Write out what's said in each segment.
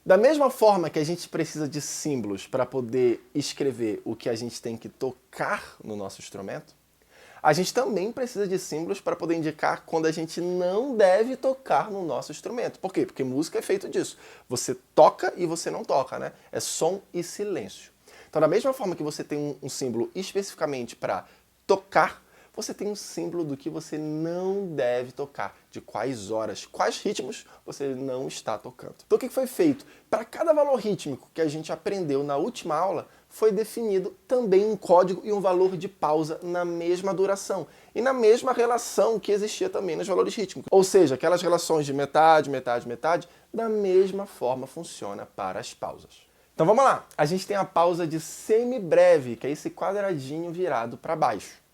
Da mesma forma que a gente precisa de símbolos para poder escrever o que a gente tem que tocar no nosso instrumento, a gente também precisa de símbolos para poder indicar quando a gente não deve tocar no nosso instrumento. Por quê? Porque música é feito disso. Você toca e você não toca, né? É som e silêncio. Então, da mesma forma que você tem um símbolo especificamente para tocar, você tem um símbolo do que você não deve tocar, de quais horas, quais ritmos você não está tocando. Então o que foi feito? Para cada valor rítmico que a gente aprendeu na última aula, foi definido também um código e um valor de pausa na mesma duração e na mesma relação que existia também nos valores rítmicos. Ou seja, aquelas relações de metade, metade, metade, da mesma forma funciona para as pausas. Então vamos lá, a gente tem a pausa de semibreve, que é esse quadradinho virado para baixo.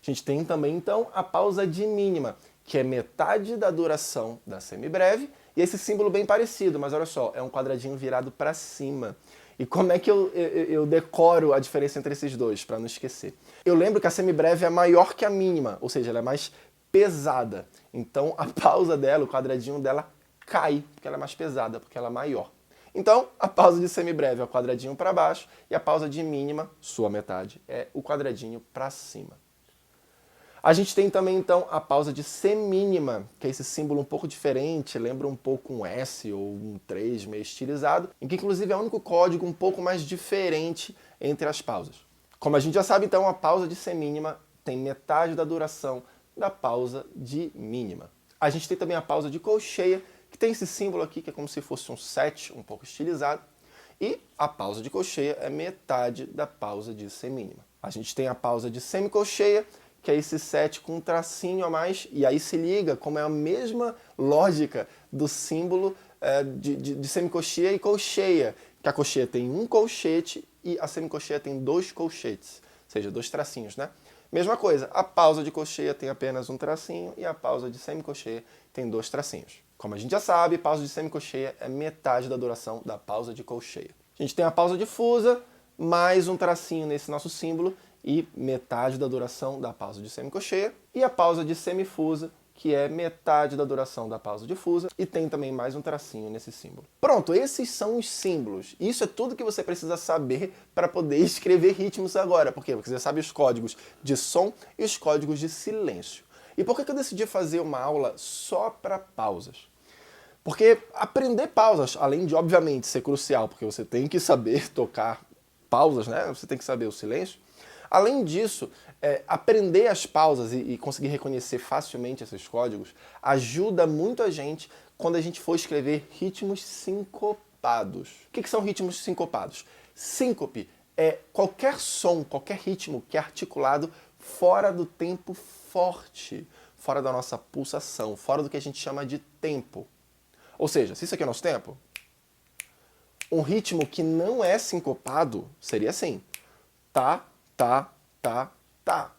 A gente tem também, então, a pausa de mínima, que é metade da duração da semibreve, e esse símbolo bem parecido, mas olha só, é um quadradinho virado para cima. E como é que eu decoro a diferença entre esses dois, para não esquecer? Eu lembro que a semibreve é maior que a mínima, ou seja, ela é mais pesada. Então, a pausa dela, o quadradinho dela, cai, porque ela é mais pesada, porque ela é maior. Então, a pausa de semibreve é o quadradinho para baixo, e a pausa de mínima, sua metade, é o quadradinho para cima. A gente tem também, então, a pausa de semínima, que é esse símbolo um pouco diferente, lembra um pouco um S ou um 3 meio estilizado, em que inclusive é o único código um pouco mais diferente entre as pausas. Como a gente já sabe, então, a pausa de semínima tem metade da duração da pausa de mínima. A gente tem também a pausa de colcheia, que tem esse símbolo aqui, que é como se fosse um 7, um pouco estilizado, e a pausa de colcheia é metade da pausa de semínima. A gente tem a pausa de semicolcheia, que é esse 7 com um tracinho a mais, e aí se liga como é a mesma lógica do símbolo de semicolcheia e colcheia, que a colcheia tem um colchete e a semicolcheia tem dois colchetes, ou seja, dois tracinhos, né? Mesma coisa, a pausa de colcheia tem apenas um tracinho e a pausa de semicolcheia tem dois tracinhos. Como a gente já sabe, pausa de semicolcheia é metade da duração da pausa de colcheia. A gente tem a pausa difusa, mais um tracinho nesse nosso símbolo, e metade da duração da pausa de semicolcheia, e a pausa de semifusa, que é metade da duração da pausa difusa, e tem também mais um tracinho nesse símbolo. Pronto, esses são os símbolos. Isso é tudo que você precisa saber para poder escrever ritmos agora. Por quê? Porque você sabe os códigos de som e os códigos de silêncio. E por que eu decidi fazer uma aula só para pausas? Porque aprender pausas, além de, obviamente, ser crucial, porque você tem que saber tocar pausas, né? Você tem que saber o silêncio. Além disso, aprender as pausas e conseguir reconhecer facilmente esses códigos ajuda muito a gente quando a gente for escrever ritmos sincopados. O que são ritmos sincopados? Síncope é qualquer som, qualquer ritmo que é articulado fora do tempo forte, fora da nossa pulsação, fora do que a gente chama de tempo. Ou seja, se isso aqui é o nosso tempo, um ritmo que não é sincopado seria assim: tá, tá, tá, tá.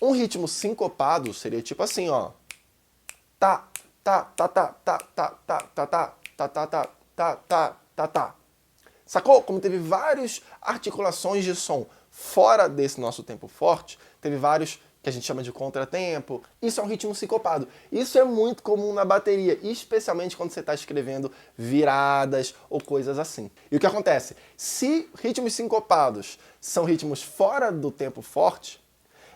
Um ritmo sincopado seria tipo assim, ó. Tá, tá, tá, tá, tá, tá, tá, tá, tá, tá, tá, tá, tá, tá, tá, tá. Sacou? Como teve várias articulações de som fora desse nosso tempo forte, teve vários que a gente chama de contratempo. Isso é um ritmo sincopado. Isso é muito comum na bateria, especialmente quando você está escrevendo viradas ou coisas assim. E o que acontece? Se ritmos sincopados são ritmos fora do tempo forte,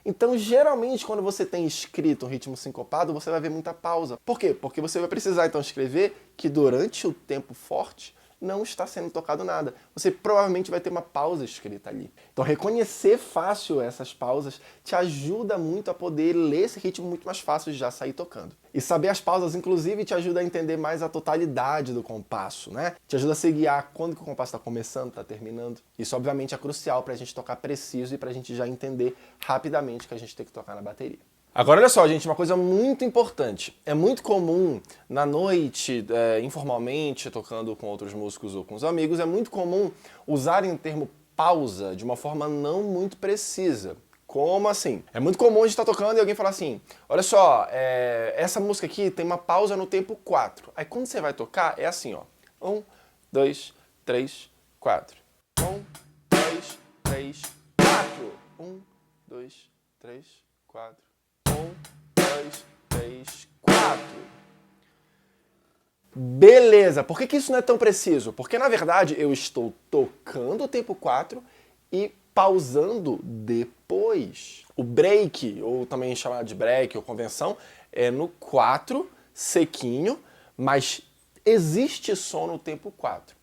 então geralmente quando você tem escrito um ritmo sincopado, você vai ver muita pausa. Por quê? Porque você vai precisar então escrever que durante o tempo forte não está sendo tocado nada. Você provavelmente vai ter uma pausa escrita ali. Então reconhecer fácil essas pausas te ajuda muito a poder ler esse ritmo muito mais fácil e já sair tocando. E saber as pausas, inclusive, te ajuda a entender mais a totalidade do compasso, né? Te ajuda a se guiar quando que o compasso está começando, está terminando. Isso, obviamente, é crucial para a gente tocar preciso e para a gente já entender rapidamente o que a gente tem que tocar na bateria. Agora, olha só, gente, uma coisa muito importante. É muito comum, na noite, informalmente, tocando com outros músicos ou com os amigos, é muito comum usarem o termo pausa de uma forma não muito precisa. Como assim? É muito comum a gente estar tocando e alguém falar assim: olha só, essa música aqui tem uma pausa no tempo 4. Aí quando você vai tocar, é assim, ó. 1, 2, 3, 4. 1, 2, 3, 4. 1, 2, 3, 4. 1, 2, 3, 4. Beleza, por que isso não é tão preciso? Porque, na verdade, eu estou tocando o tempo 4 e pausando depois. O break, ou também chamado de break ou convenção, é no 4, sequinho, mas existe som no tempo 4.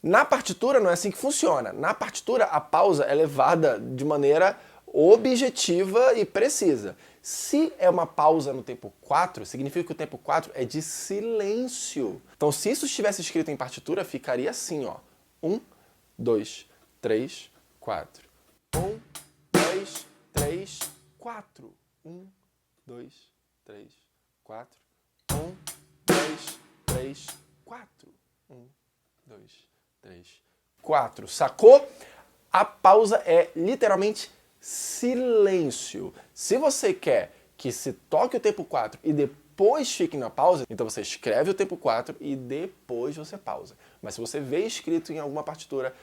Na partitura não é assim que funciona. Na partitura a pausa é levada de maneira objetiva e precisa. Se é uma pausa no tempo 4, significa que o tempo 4 é de silêncio. Então, se isso estivesse escrito em partitura, ficaria assim, ó. 1, 2, 3, 4. 1, 2, 3, 4. 1, 2, 3, 4. 1, 2, 3, 4. 1, 2, 3, 4. Sacou? A pausa é literalmente silêncio. Se você quer que se toque o tempo 4 e depois fique na pausa, então você escreve o tempo 4 e depois você pausa. Mas se você vê escrito em alguma partitura,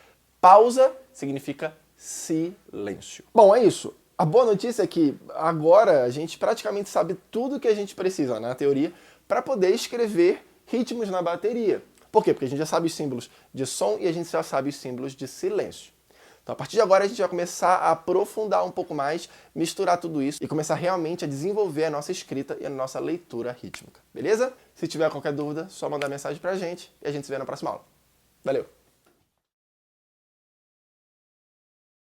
pausa significa silêncio. Bom, é isso. A boa notícia é que agora a gente praticamente sabe tudo que a gente precisa na teoria para poder escrever ritmos na bateria. Por quê? Porque a gente já sabe os símbolos de som e a gente já sabe os símbolos de silêncio. Então, a partir de agora, a gente vai começar a aprofundar um pouco mais, misturar tudo isso e começar realmente a desenvolver a nossa escrita e a nossa leitura rítmica. Beleza? Se tiver qualquer dúvida, só mandar mensagem pra gente e a gente se vê na próxima aula. Valeu!